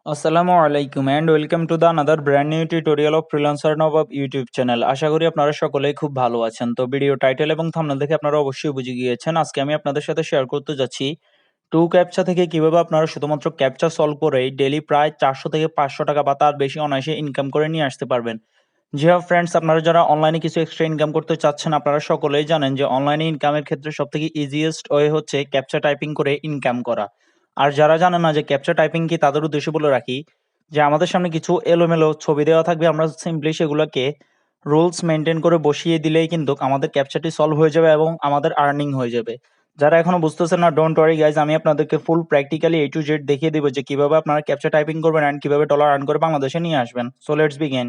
আসসালামু আলাইকুম and welcome to the another brand new tutorial of freelancer Nawab YouTube channel. আশা করি আপনারা সকলেই খুব ভালো আছেন। তো ভিডিও টাইটেল এবং থাম্বনেল দেখে আপনারা অবশ্যই বুঝে গিয়েছেন। আজকে আমি আপনাদের সাথে শেয়ার করতে যাচ্ছি টু ক্যাপচা থেকে কিভাবে আপনারা শুধুমাত্র ক্যাপচা সলভ করেই ডেইলি প্রায় 400 থেকে 500 টাকা বা তার বেশি অনায়াসে ইনকাম করে নিয়ে আসতে পারবেন। জি হ্যাঁ ফ্রেন্ডস, আপনারা যারা অনলাইনে কিছু এক্সট্রা ইনকাম করতে চাচ্ছেন, আপনারা সকলেই জানেন যে অনলাইনে ইনকামের ক্ষেত্রে সবথেকে ইজিয়েস্ট ওয়ে হচ্ছে ক্যাপচা টাইপিং করে ইনকাম করা। আর যারা জানেন না যে ক্যাপচা টাইপিং কি, তাদের উদ্দেশ্যে বলে রাখি যে আমাদের সামনে কিছু এলোমেলো ছবি দেওয়া থাকবে, আমরা সিম্পলি সেগুলোকে রুলস মেনটেন করে বসিয়ে দিলেই কিন্তু আমাদের ক্যাপচাটি সলভ হয়ে যাবে এবং আমাদের আর্নিং হয়ে যাবে। যারা এখনো বুঝতেছেন না, ডোন্ট ওয়ারি গাইজ, আমি আপনাদেরকে full practically A to Z দেখিয়ে দিব যে কিভাবে আপনারা ক্যাপচা টাইপিং করবেন অ্যান্ড কিভাবে ডলার আর্ন করে বাংলাদেশে নিয়ে আসবেন। So let's begin.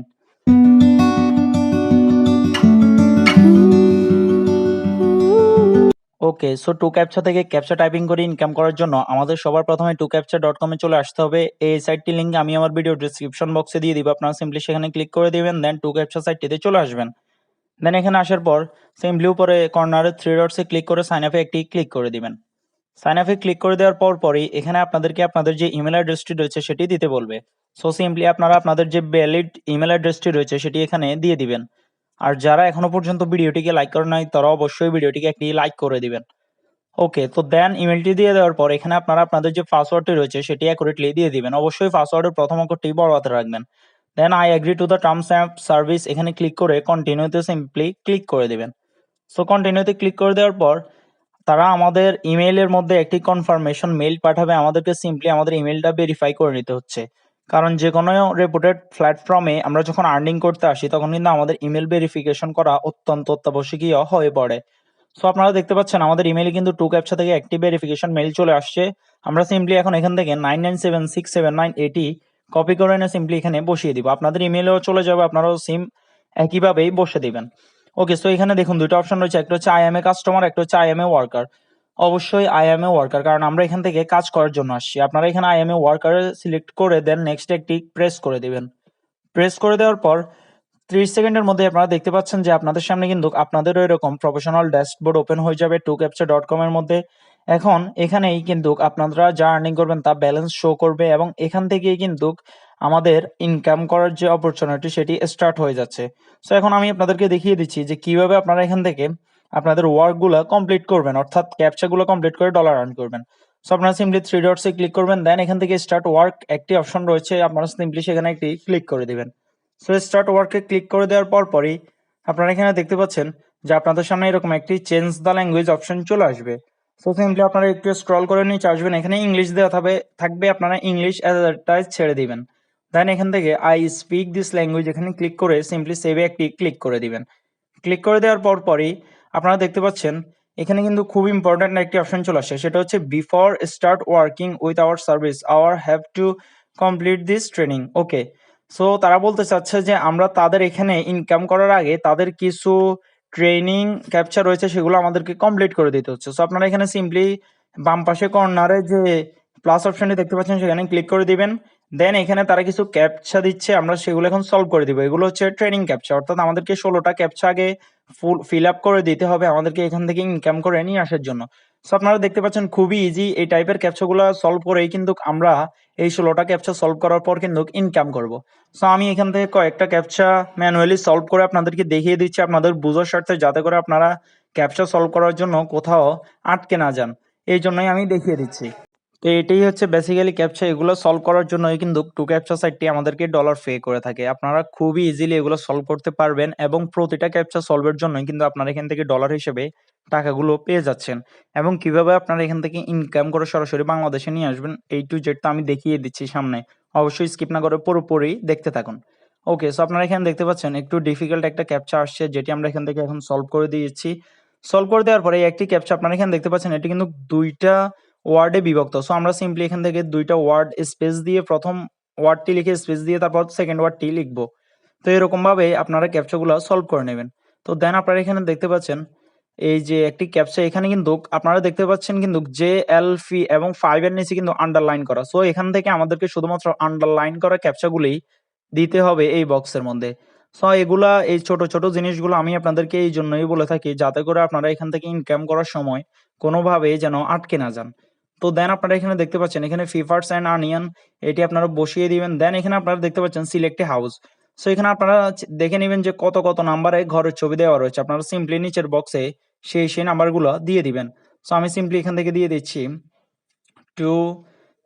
Okay, so to captcha থেকে ক্যাপচা টাইপিং করে ইনকাম করার জন্য আমাদের সবার প্রথমে 2captcha.com এ চলে আসতে হবে। এই সাইটটির লিঙ্ক আমি আমার ভিডিও ডেসক্রিপশন বক্সে দিয়ে দিব, আপনারা সিম্পলি সেখানে ক্লিক করে দিবেন, দেন টু ক্যাপচা সাইটটিতে চলে আসবেন। দেন এখানে আসার পর সিম্পলি উপরে কর্নারে থ্রি ডটসে ক্লিক করে সাইন আপে একটি ক্লিক করে দিবেন। সাইন আপে ক্লিক করে দেওয়ার পরই এখানে আপনাদেরকে আপনাদের যে ইমেল অ্যাড্রেসটি রয়েছে সেটি দিতে বলবে। সো সিম্পলি আপনারা আপনাদের যে ভ্যালিড ইমেল অ্যাড্রেসটি রয়েছে সেটি এখানে দিয়ে দিবেন। আর যারা এখনো পর্যন্ত ভিডিওটিকে লাইক করে নাই, তারা অবশ্যই ভিডিওটিকে একটি লাইক করে দিবেন। ওকে, তো দেন ইমেলটি দিয়ে দেওয়ার পর এখানে আপনারা আপনাদের যে পাসওয়ার্ডটি রয়েছে সেটি অ্যাকুরেটলি দিয়ে দিবেন। অবশ্যই পাসওয়ার্ডের প্রথম অক্ষরটি বড় হাতে রাখবেন। Then I agree to the terms and service এখানে ক্লিক করে কন্টিনিউতে সিম্পলি ক্লিক করে দিবেন। সো কন্টিনিউতে ক্লিক করে দেওয়ার পর তারা আমাদের ইমেইলের মধ্যে একটি কনফার্মেশন মেইল পাঠাবে। আমাদেরকে সিম্পলি আমাদের ইমেইলটা ভেরিফাই করে নিতে হচ্ছে, কারণ যে কোনো রেপুটেড প্ল্যাটফর্মে আমরা যখন আর্নিং করতে আসি তখন কিন্তু আমাদের ইমেল ভেরিফিকেশন করা অত্যন্ত অত্যাবশ্যকীয় হয়ে পড়ে। সো আপনারা দেখতে পাচ্ছেন আমাদের ইমেইলে কিন্তু টু ক্যাপচা থেকে একটি ভেরিফিকেশন মেইল চলে আসছে। আমরা সিম্পলি এখন এখান থেকে 997679 এটি কপি করে এনে সিম্পলি এখানে বসিয়ে দিব। আপনাদের ইমেইলেও চলে যাবে, আপনারাও সেম একইভাবেই বসে দিবেন। ওকে, সো এখানে দেখুন দুটো অপশন রয়েছে, একটা হচ্ছে আই এম এ কাস্টমার, একটা হচ্ছে আই এম এ ওয়ার্কার। অবশ্যই আই এম এ ওয়ার্কার, কারণ আমরা এখান থেকে কাজ করার জন্য আসছি। আপনারা এখানে I M A worker select করে দেন নেক্সট একটি প্রেস করে দিবেন। প্রেস করে দেওয়ার পর 30 সেকেন্ডের মধ্যে আপনারা দেখতে পাচ্ছেন যে আপনাদের সামনে কিন্তু আপনাদেরও এরকম প্রফেশনাল ড্যাশবোর্ড ওপেন হয়ে যাবে 2captcha.com এর মধ্যে। এখন এখানেই কিন্তু আপনারা যা আর্নিং করবেন তা ব্যালেন্স শো করবে এবং এখান থেকেই কিন্তু আমাদের ইনকাম করার যে অপরচুনিটি সেটি স্টার্ট হয়ে যাচ্ছে। সো এখন আমি আপনাদেরকে দেখিয়ে দিচ্ছি যে কিভাবে আপনারা এখান থেকে আপনাদের ওয়ার্কগুলো কমপ্লিট করবেন, অর্থাৎ ক্যাপচাগুলো কমপ্লিট করে ডলার আর্ন করবেন। সো আপনারা সিম্পলি থ্রি ডটসে ক্লিক করবেন, দেন এখান থেকে স্টার্ট ওয়ার্ক একটি অপশন রয়েছে, আপনারা সিম্পলি সেখানে একটি ক্লিক করে দিবেন। সো স্টার্ট ওয়ার্কে ক্লিক করে দেওয়ার পরই আপনারা এখানে দেখতে পাচ্ছেন যে আপনাদের সামনে এরকম একটি চেঞ্জ দ্য ল্যাঙ্গুয়েজ অপশন চলে আসবে। সো সিম্পলি আপনারা একটু স্ক্রল করে নিচে আসবেন, এখানে ইংলিশ দেওয়া থাকবে, আপনারা ইংলিশ অ্যাজ ছেড়ে দিবেন। দেন এখান থেকে আই স্পিক দিস ল্যাঙ্গুয়েজ এখানে ক্লিক করে সিম্পলি সেভে একটি ক্লিক করে দিবেন। ক্লিক করে দেওয়ার পরই আপনারা দেখতে পাচ্ছেন এখানে কিন্তু খুব ইম্পর্ট্যান্ট একটি অপশন চলে আসে, সেটা হচ্ছে before start working with our service our have to complete this training. Okay, so তারা বলতে চাচ্ছে যে আমরা তাদের এখানে ইনকাম করার আগে তাদের কিছু ট্রেনিং ক্যাপচা রয়েছে সেগুলো আমাদেরকে কমপ্লিট করে দিতে হচ্ছে। সো আপনারা এখানে সিম্পলি বাম পাশে কর্নারে যে প্লাস অপশনটি দেখতে পাচ্ছেন সেখানে ক্লিক করে দিবেন। দেন এখানে তারা কিছু ক্যাপচা দিচ্ছে, আমরা সেগুলো এখন সলভ করে দিব। এগুলো হচ্ছে ট্রেনিং ক্যাপচা, অর্থাৎ আমাদেরকে 16টা ক্যাপচা আগে ফিল আপ করে দিতে হবে আমাদেরকে এখান থেকে ইনকাম করে নিয়ে আসার জন্য। সো আপনারা দেখতে পাচ্ছেন খুবই ইজি, এই টাইপের ক্যাপচাগুলো সলভ করেই কিন্তু আমরা এই 16টা ক্যাপচা সলভ করার পর কিন্তু ইনকাম করব। সো আমি এখান থেকে কয়েকটা ক্যাপচা ম্যানুয়ালি সলভ করে আপনাদেরকে দেখিয়ে দিচ্ছি আপনাদের বুঝার স্বার্থে, যাতে করে আপনারা ক্যাপচা সলভ করার জন্য কোথাও আটকে না যান, এই জন্যই আমি দেখিয়ে দিচ্ছি। তো এটাই হচ্ছে বেসিক্যালি ক্যাপচা। এগুলো সলভ করার জন্যই কিন্তু টু ক্যাপচা সাইটটি আমাদেরকে ডলার পে করে থাকে। আপনারা খুবই ইজিলি এগুলো সলভ করতে পারবেন এবং প্রতিটা ক্যাপচা সলভের জন্যই কিন্তু আপনারা এখান থেকে ডলার হিসেবে টাকাগুলো পেয়ে যাচ্ছেন। এবং কিভাবে আপনারা এখান থেকে ইনকাম করে সরাসরি বাংলাদেশে নিয়ে আসবেন A to Z তো আমি দেখিয়ে দিচ্ছি সামনে, অবশ্যই স্কিপ না করে পুরোপুরি দেখতে থাকুন। ওকে, সো আপনারা এখানে দেখতে পাচ্ছেন একটু ডিফিকাল্ট একটা ক্যাপচা আসছে, যেটি আমরা এখান থেকে এখন সলভ করে দিয়েছি। সলভ করে দেওয়ার পরে একটি ক্যাপচা আপনারা এখানে দেখতে পাচ্ছেন, এটি কিন্তু দুইটা ওয়ার্ডে বিভক্ত। সো আমরা সিম্পলি এখান থেকে দুইটা ওয়ার্ড স্পেস দিয়ে প্রথম ওয়ার্ডটি লিখে স্পেস দিয়ে তারপর সেকেন্ড ওয়ার্ডটি লিখবো। তো এরকম ভাবে আপনারা ক্যাপচাগুলো সলভ করে নেবেন। তো দেন আপনারা এখানে দেখতে পাচ্ছেন এই যে একটি ক্যাপচা, এখানে কিন্তু আপনারা দেখতে পাচ্ছেন কিন্তু JLF এবং 5 এর নিচে কিন্তু আন্ডারলাইন করা। সো এখান থেকে আমাদেরকে শুধুমাত্র আন্ডারলাইন করা ক্যাপচাগুলি দিতে হবে এই বক্সের মধ্যে। সো এগুলা এই ছোট ছোট জিনিসগুলো আমি আপনাদেরকে এই জন্যই বলে থাকি, যাতে করে আপনারা এখান থেকে ইনকাম করার সময় কোনোভাবে যেন আটকে না যান। তো দেন আপনারা এখানে দেখতে পাচ্ছেন এখানে ফিফার্স অ্যান্ড আর্নিয়ান এটি আপনারা বসিয়ে দিবেন। দেন এখানে আপনারা দেখতে পাচ্ছেন সিলেক্ট এ হাউস। সো এখানে আপনারা দেখে নিবেন যে কত নাম্বারে ঘরের ছবি দেওয়া রয়েছে। আপনারা সিম্পলি নিচের বক্সে সেই নাম্বারগুলো দিয়ে দিবেন। সো আমি সিম্পলি এখান থেকে দিয়ে দিচ্ছি 2,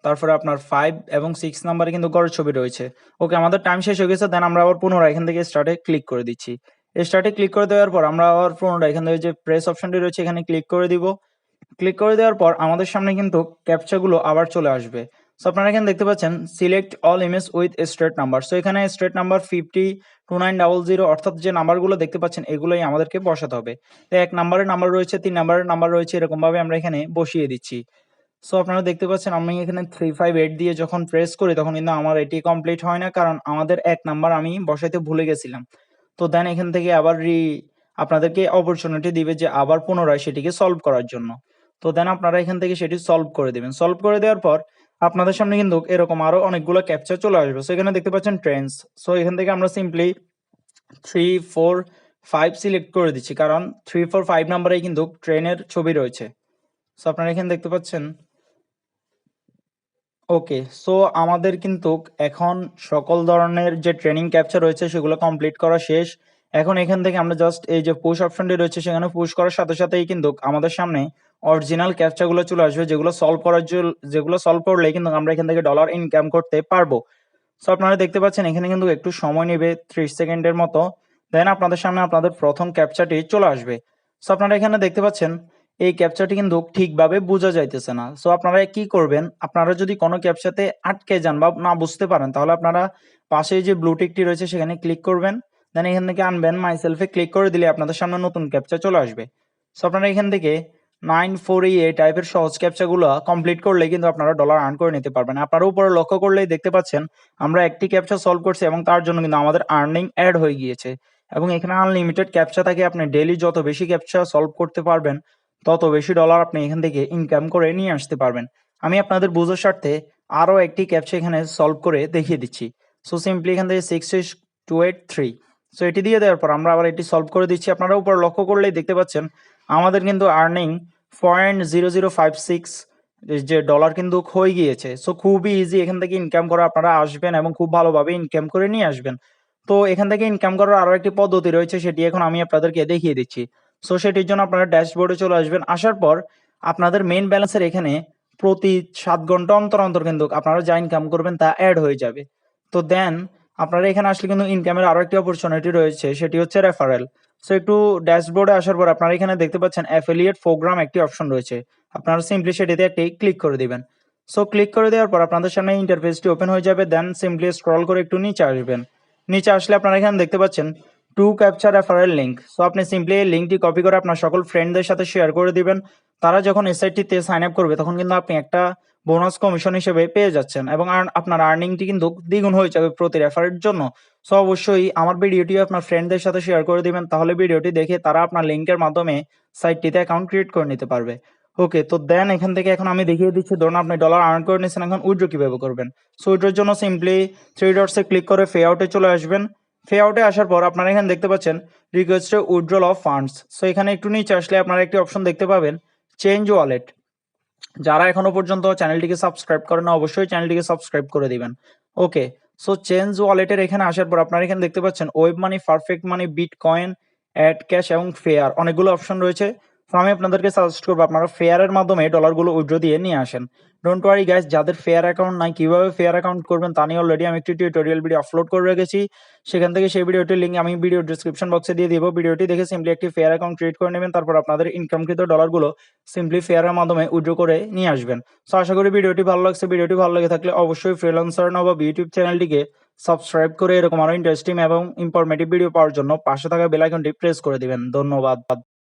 তারপরে আপনার 5 এবং 6 নাম্বারে কিন্তু ঘরের ছবি রয়েছে। ওকে, আমাদের টাইম শেষ হয়ে গেছে। দেন আমরা আবার পুনরায় এখান থেকে স্টার্টে ক্লিক করে দিচ্ছি। স্টার্টে ক্লিক করে দেওয়ার পর আমরা আবার পুনরায় এখান থেকে যে প্রেস অপশনটি রয়েছে এখানে ক্লিক করে দিব। ক্লিক করে দেওয়ার পর আমাদের সামনে কিন্তু ক্যাপচা গুলো আবার চলে আসবে। সো আপনারা এখানে দেখতে পাচ্ছেন select all image with straight number. So এখানে স্ট্রেট নাম্বার 502900 অর্থাৎ যে নাম্বারগুলো দেখতে পাচ্ছেন এগুলোই আমাদেরকে বসাতে হবে। তো 1 নাম্বারের নাম্বার রয়েছে, 3 নাম্বারের নাম্বার রয়েছে, এরকম ভাবে আমরা এখানে বসিয়ে দিচ্ছি। সো আপনারা দেখতে পাচ্ছেন আমি এখানে 358 দিয়ে যখন প্রেস করি তখন কিন্তু আমার এটি কমপ্লিট হয় না, কারণ আমাদের 1 নাম্বার আমি বসাইতে ভুলে গেছিলাম। তো দেন এখান থেকে আবার আপনাদেরকে অপরচুনিটি দিবে যে আবার পুনরায় সেটিকে সলভ করার জন্য। তো দেন আপনারা এখান থেকে সেটি সলভ করে দিবেন। সলভ করে দেওয়ার পর আপনাদের সামনে কিন্তু এরকম আরো অনেকগুলো ক্যাপচা চলে আসবে। সো এখানে দেখতে পাচ্ছেন ট্রেন্স। সো এখান থেকে আমরা সিম্পলি 3, 4, 5 সিলেক্ট করে দিচ্ছি, কারণ 3, 4, 5 নাম্বারেই কিন্তু ট্রেনের ছবি রয়েছে। সো আপনারা এখানে দেখতে পাচ্ছেন। ওকে, সো আমাদের কিন্তু এখন সকল ধরনের যে ট্রেনিং ক্যাপচা রয়েছে সেগুলো কমপ্লিট করা শেষ। এখন এখান থেকে আমরা জাস্ট এই যে পুশ অপশনটি রয়েছে সেখানে পুশ করার সাথে সাথেই কিন্তু আমাদের সামনে অরিজিনাল ক্যাপচাগুলো চলে আসবে, যেগুলো সলভ করলেই কিন্তু আমরা এখান থেকে ডলার ইনকাম করতে পারবো। সো আপনারা দেখতে পাচ্ছেন এখানে কিন্তু একটু সময় নেবে 30 সেকেন্ডের মতো। দেন আপনাদের সামনে আপনাদের প্রথম ক্যাপচাটি চলে আসবে। সো আপনারা এখানে দেখতে পাচ্ছেন এই ক্যাপচাটি কিন্তু ঠিকভাবে বোঝা যাইতেছে না। সো আপনারা কি করবেন, আপনারা যদি কোনো ক্যাপচাতে আটকে যান বা না বুঝতে পারেন তাহলে আপনারা পাশে যে ব্লু টিকটি রয়েছে সেখানে ক্লিক করবেন। দেন এখান থেকে আনবেন মাই সেলফে ক্লিক করে দিলে আপনাদের সামনে নতুন ক্যাপচা চলে আসবে। সো আপনারা এখান থেকে 948 এই টাইপের সহজ ক্যাপচাগুলো কমপ্লিট করলে কিন্তু আপনারা ডলার আর্ন করে নিতে পারবেন। আপনারা উপরে লক্ষ্য করলেই দেখতে পাচ্ছেন আমরা একটি ক্যাপচা সলভ করছি এবং তার জন্য কিন্তু আমাদের আর্নিং অ্যাড হয়ে গিয়েছে এবং এখানে আনলিমিটেড ক্যাপচা থাকে। আপনি ডেইলি যত বেশি ক্যাপচা সলভ করতে পারবেন তত বেশি ডলার আপনি এখান থেকে ইনকাম করে নিয়ে আসতে পারবেন। আমি আপনাদের বোঝার স্বার্থে আরো একটি ক্যাপচা এখানে সলভ করে দেখিয়ে দিচ্ছি। সো সিম্পলি এখান থেকে 66283, সো এটি দিয়ে দেওয়ার পর আমরা আবার এটি সলভ করে দিচ্ছি। আপনারা উপর লক্ষ্য করলেই দেখতে পাচ্ছেন আমাদের কিন্তু আর্নিং 0.0056 যে ডলার কিন্তু হয়ে গিয়েছে। সো খুবই ইজি এখান থেকে ইনকাম করা। আপনারা আসবেন এবং খুব ভালোভাবে ইনকাম করে নিয়ে আসবেন। তো এখান থেকে ইনকাম করার আরো একটি পদ্ধতি রয়েছে, সেটি এখন আমি আপনাদেরকে দেখিয়ে দিচ্ছি। সো সেটির জন্য আপনারা ড্যাশবোর্ডে চলে আসবেন। আসার পর আপনাদের মেইন ব্যালেন্সের এখানে প্রতি 7 ঘন্টা অন্তর অন্তর কিন্তু আপনারা যা ইনকাম করবেন তা অ্যাড হয়ে যাবে। তো দেন আপনারা এখানে আসলে কিন্তু ইনকামের আরো একটি অপরচুনিটি রয়েছে, সেটি হচ্ছে রেফারেল। সো একটু ড্যাশবোর্ডে আসার পর আপনারা এখানে দেখতে পাচ্ছেন অ্যাফিলিয়েট প্রোগ্রাম একটি অপশন রয়েছে। আপনারা সিম্পলি সেটিতে একটি ক্লিক করে দিবেন। সো ক্লিক করে দেওয়ার পর আপনাদের সামনে ইন্টারফেসটি ওপেন হয়ে যাবে। দেন সিম্পলি স্ক্রল করে একটু নিচে আসবেন। নিচে আসলে আপনারা এখানে দেখতে পাচ্ছেন 2captcha রেফারেল লিঙ্ক। সো আপনি সিম্পলি এই লিঙ্কটি কপি করে আপনার সকল ফ্রেন্ডদের সাথে শেয়ার করে দিবেন। তারা যখন এসআইটিতে সাইন আপ করবে তখন কিন্তু আপনি একটা বোনাস কমিশন হিসেবে পেয়ে যাচ্ছেন এবং আপনার আর্নিংটি কিন্তু দ্বিগুণ হয়ে যাবে প্রতি রেফারের জন্য। সো অবশ্যই আমার ভিডিওটি আপনার ফ্রেন্ডদের সাথে শেয়ার করে দিবেন, তাহলে ভিডিওটি দেখে তারা আপনার লিঙ্কের মাধ্যমে সাইটটিতে অ্যাকাউন্ট ক্রিয়েট করে নিতে পারবে। ওকে, তো দেন এখান থেকে এখন আমি দেখিয়ে দিচ্ছি, ধরুন আপনি ডলার আর্ন করে নিয়েছেন, এখন উইথড্র কিভাবে করবেন। সো উইথড্রর জন্য সিম্পলি 3 ডটসে ক্লিক করে পে আউটে চলে আসবেন। পে আউটে আসার পর আপনারা এখানে দেখতে পাচ্ছেন request withdrawal of funds. So এখানে একটু নিচে আসলে আপনারা একটি অপশন দেখতে পাবেন চেঞ্জ ওয়ালেট। যারা এখনো পর্যন্ত চ্যানেলটিকে সাবস্ক্রাইব করেন না অবশ্যই চ্যানেলটিকে সাবস্ক্রাইব করে দিবেন। ওকে, সো চেঞ্জ ওয়ালেটের এখানে আসার পর আপনারা এখানে দেখতে পাচ্ছেন ওয়েব মানি, পারফেক্ট মানি, বিটকয়েন, অ্যাড ক্যাশ এবং ফেয়ার অনেকগুলো অপশন রয়েছে। তো আমি আপনাদেরকে সাজেস্ট করবো আপনারা ফেয়ারের মাধ্যমে ডলারগুলো উইথড্র দিয়ে নিয়ে আসেন। ডোন্ট ওয়ারি গাইস, যাদের ফেয়ার অ্যাকাউন্ট নাই কিভাবে ফেয়ার অ্যাকাউন্ট করবেন তা নিয়ে অলরেডি আমি একটি টিউটোরিয়াল ভিডিও আপলোড করে রেখেছি। সেখান থেকে সেই ভিডিওটির লিঙ্ক আমি ভিডিও ডিসক্রিপশন বক্সে দিয়ে দিব। ভিডিওটি দেখে সিম্পলি একটি ফেয়ার অ্যাকাউন্ট ক্রিয়েট করে নেবেন, তারপর আপনাদের ইনকামকৃত ডলারগুলো সিম্পলি ফেয়ারের মাধ্যমে উইথড্র করে নিয়ে আসবেন। সো আশা করি ভিডিওটি ভালো লাগছে। ভিডিওটি ভালো লেগে থাকলে অবশ্যই ফ্রিল্যান্সার নবাব ইউটিউব চ্যানেলটিকে সাবস্ক্রাইব করে এরকম আরো ইন্টারেস্টিং এবং ইনফরমেটিভ ভিডিও পাওয়ার জন্য পাশে থাকা বেল আইকনটি প্রেস করে দিবেন। ধন্যবাদ।